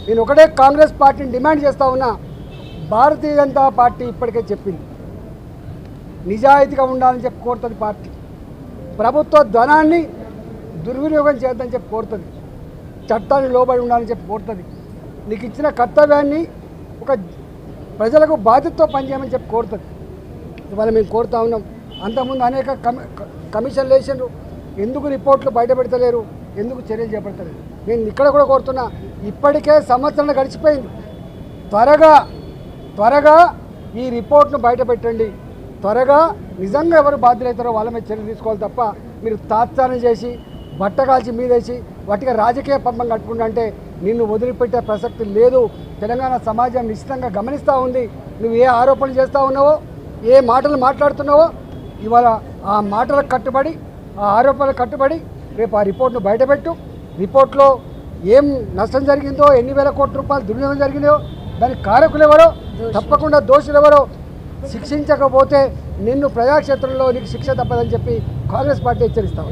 నేను ఒకటే కాంగ్రెస్ పార్టీని డిమాండ్ చేస్తూ ఉన్నా, భారతీయ జనతా పార్టీ ఇప్పటికే చెప్పింది నిజాయితీగా ఉండాలని చెప్పి కోరుతుంది. పార్టీ ప్రభుత్వ ధనాన్ని దుర్వినియోగం చేయొద్దని చెప్పి కోరుతుంది. చట్టాన్ని లోబడి ఉండాలని చెప్పి కోరుతుంది. నీకు ఇచ్చిన కర్తవ్యాన్ని ఒక ప్రజలకు బాధ్యతతో పనిచేయమని చెప్పి కోరుతుంది. ఇవాళ మేము కోరుతా ఉన్నాం. అంతకుముందు అనేక కమిషన్లు వేసిండ్రు, ఎందుకు రిపోర్ట్లు బయటపెడతలేరు, ఎందుకు చర్యలు చేపడతలేరు? నేను ఇక్కడ కూడా కోరుతున్నా, ఇప్పటికే సంవత్సరం గడిచిపోయింది. త్వరగా ఈ రిపోర్ట్ను బయటపెట్టండి. త్వరగా నిజంగా ఎవరు బాధ్యులవుతారో వాళ్ళ మీద చర్యలు తీసుకోవాలి తప్ప మీరు తాత్సారం చేసి బట్టగాల్చి మీదేసి వాటికి రాజకీయ పంపం కట్టుకుంటా అంటే నిన్ను వదిలిపెట్టే ప్రసక్తి లేదు. తెలంగాణ సమాజం నిశ్చితంగా గమనిస్తూ ఉంది. నువ్వు ఏ ఆరోపణలు చేస్తూ ఉన్నావో, ఏ మాటలు మాట్లాడుతున్నావో, ఇవాళ ఆ మాటలకు కట్టుబడి, ఆ ఆరోపణలకు కట్టుబడి రేపు ఆ రిపోర్ట్ను బయటపెట్టు. రిపోర్ట్లో ఏం నష్టం జరిగిందో, ఎన్ని వేల కోట్ల రూపాయలు దుర్వినియోగం జరిగిందో, దానికి కారకులు ఎవరో, తప్పకుండా దోషులు ఎవరో శిక్షించకపోతే నిన్ను ప్రజాక్షేత్రంలో నీకు శిక్ష తప్పదని చెప్పి కాంగ్రెస్ పార్టీ హెచ్చరిస్తాం.